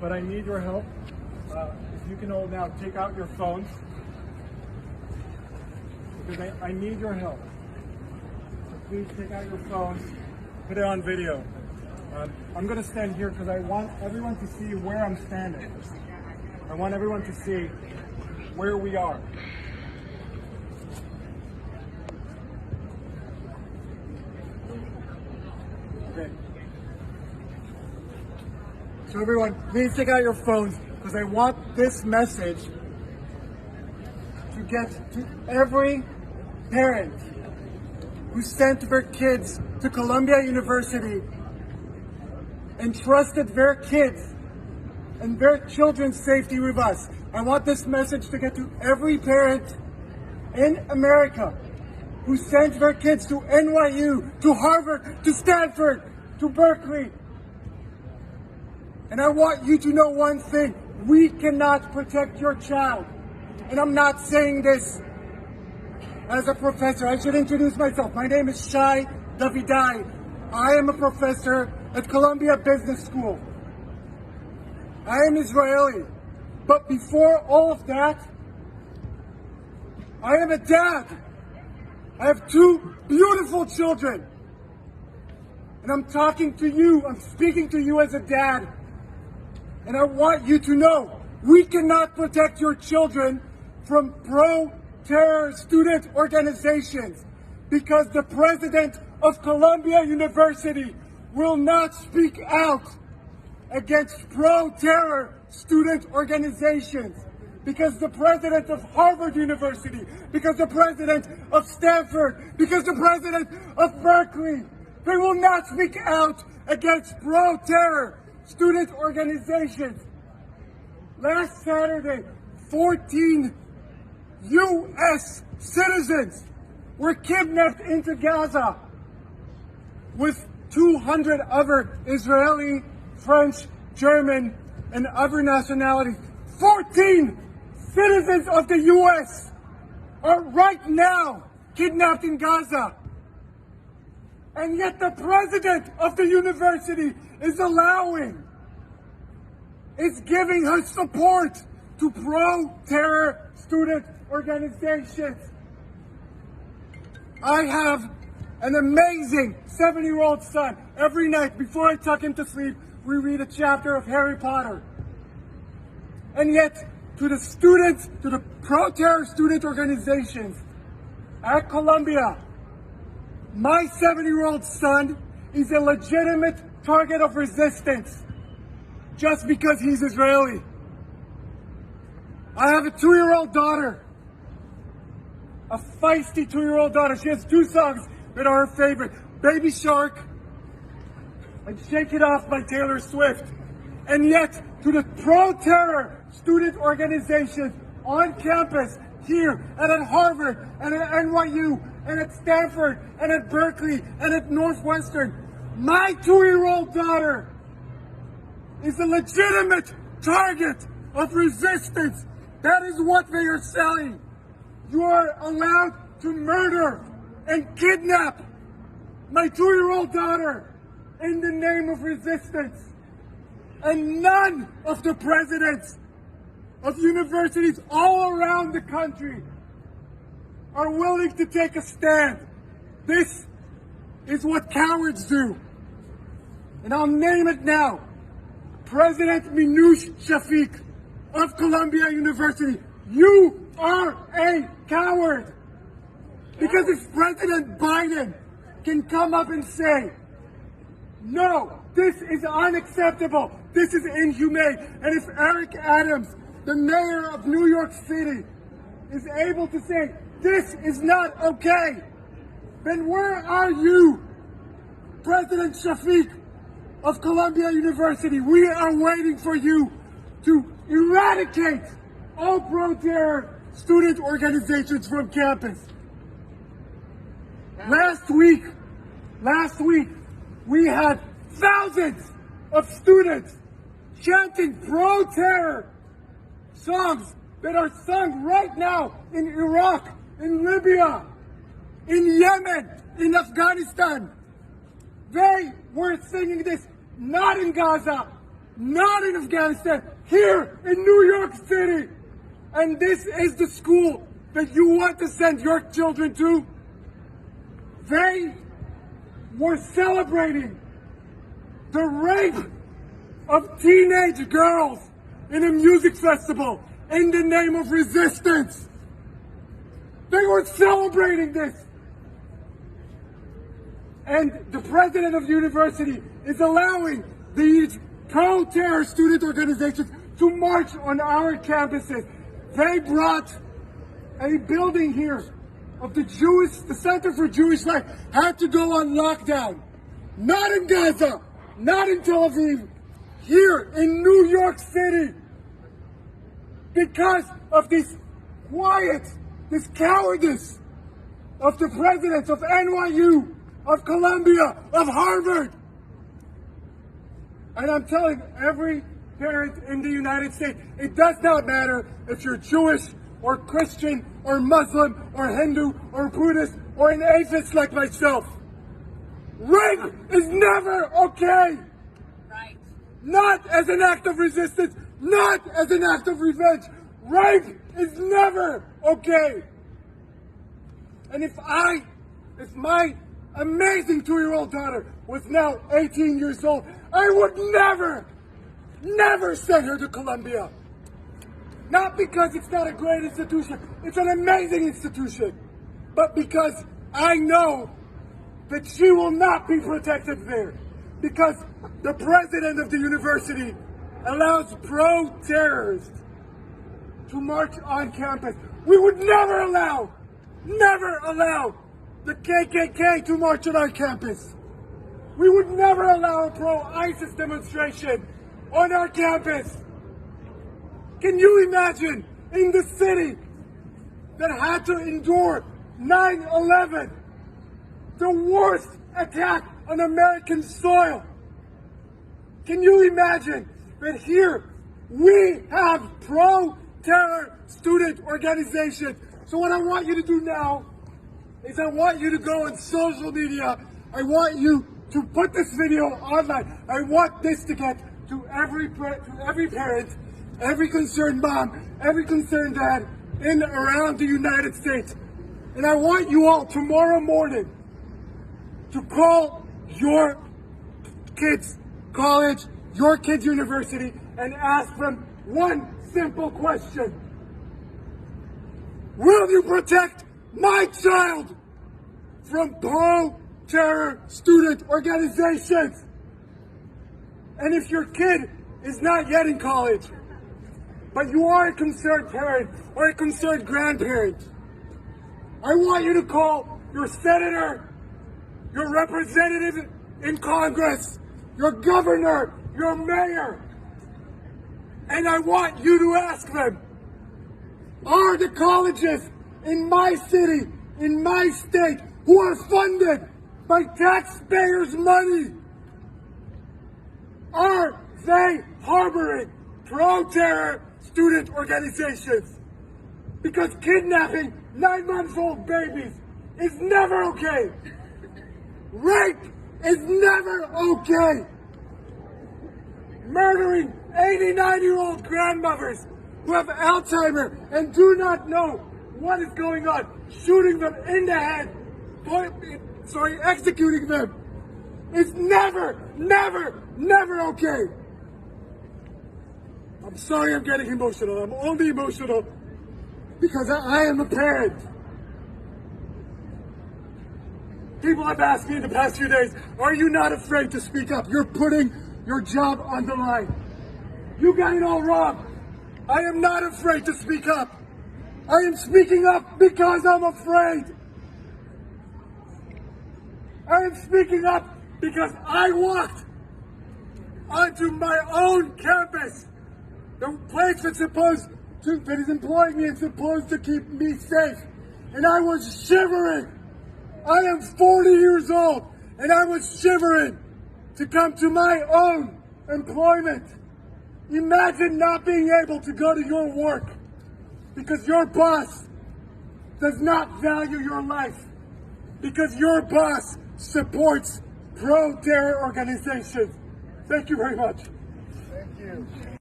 But I need your help. If you can all now take out your phones, because I need your help. So please take out your phones, put it on video. I'm going to stand here because I want everyone to see where I'm standing. I want everyone to see where we are. Okay. So everyone, please take out your phones because I want this message to get to every parent who sent their kids to Columbia University and trusted their kids and their children's safety with us. I want this message to get to every parent in America who sent their kids to NYU, to Harvard, to Stanford, to Berkeley. And I want you to know one thing. We cannot protect your child. And I'm not saying this as a professor. I should introduce myself. My name is Shai Davidai. I am a professor at Columbia Business School. I am Israeli. But before all of that, I am a dad. I have two beautiful children. And I'm talking to you, I'm speaking to you as a dad. And I want you to know, we cannot protect your children from pro-terror student organizations because the president of Columbia University will not speak out against pro-terror student organizations, because the president of Harvard University, because the president of Stanford, because the president of Berkeley, they will not speak out against pro-terror student organizations. Last Saturday, 14 U.S. citizens were kidnapped into Gaza with 200 other Israeli, French, German, and other nationalities. 14 citizens of the U.S. are right now kidnapped in Gaza. And yet the president of the university is giving her support to pro-terror student organizations. I have an amazing 7-year-old son. Every night before I tuck him to sleep, we read a chapter of Harry Potter. And yet, to the students, to the pro-terror student organizations at Columbia, my 7-year-old son is a legitimate target of resistance just because he's Israeli. I have a 2-year-old daughter, a feisty 2-year-old daughter. She has 2 songs that are her favorite, Baby Shark and Shake It Off by Taylor Swift. And yet, to the pro-terror student organizations on campus here and at Harvard and at NYU and at Stanford and at Berkeley and at Northwestern, my 2-year-old daughter is a legitimate target of resistance. That is what they are selling. You are allowed to murder and kidnap my 2-year-old daughter in the name of resistance. And none of the presidents of universities all around the country are willing to take a stand. This is what cowards do. And I'll name it now. President Minouche Shafik of Columbia University, you are a coward. Because if President Biden can come up and say, no, this is unacceptable, this is inhumane, and if Eric Adams, the mayor of New York City, is able to say, this is not okay, then where are you, President Shafik of Columbia University? We are waiting for you to eradicate all pro-terror student organizations from campus. Last week, we had thousands of students chanting pro-terror songs that are sung right now in Iraq, in Libya, in Yemen, in Afghanistan. They were singing this not in Gaza, not in Afghanistan, here in New York City. And this is the school that you want to send your children to. They were celebrating the rape of teenage girls in a music festival in the name of resistance. They were celebrating this. And the president of the university is allowing these pro-terror student organizations to march on our campuses. They brought a building here of the Center for Jewish Life had to go on lockdown. Not in Gaza, not in Tel Aviv, here in New York City. Because of this cowardice of the presidents of NYU, of Columbia, of Harvard. And I'm telling every parent in the United States, it does not matter if you're Jewish or Christian or Muslim or Hindu or Buddhist or an atheist like myself. Rape is never okay. Right. Not as an act of resistance, not as an act of revenge. Rape is never okay. And if my amazing 2-year-old daughter was now 18 years old, I would never send her to Columbia. Not because it's not a great institution, it's an amazing institution, but because I know that she will not be protected there. Because the president of the university allows pro-terrorists to march on campus. We would never allow the KKK to march on our campus. We would never allow a pro-ISIS demonstration on our campus. Can you imagine in the city that had to endure 9/11, the worst attack on American soil? Can you imagine that here we have pro-terror student organizations? So what I want you to do now is I want you to go on social media. I want you to put this video online. I want this to get to every parent, every concerned mom, every concerned dad in around the United States. And I want you all tomorrow morning to call your kids' college, your kids' university, and ask them one simple question. Will you protect my child from pro-terror student organizations? And if your kid is not yet in college, but you are a concerned parent or a concerned grandparent, I want you to call your senator, your representative in Congress, your governor, your mayor, and I want you to ask them, are the colleges in my city, in my state, who are funded by taxpayers' money, are they harboring pro-terror student organizations? Because kidnapping 9-month-old babies is never okay. Rape is never okay. Murdering 89-year-old grandmothers who have Alzheimer's and do not know what is going on, shooting them in the head, executing them, is never okay. I'm sorry I'm getting emotional. I'm only emotional because I am a parent. People have asked me in the past few days, are you not afraid to speak up? You're putting your job on the line. You got it all wrong. I am not afraid to speak up. I am speaking up because I'm afraid. I am speaking up because I walked onto my own campus, the place that is employing me and supposed to keep me safe. And I was shivering. I am 40 years old, and I was shivering to come to my own employment. Imagine not being able to go to your work because your boss does not value your life, because your boss supports pro-terror organizations. Thank you very much. Thank you.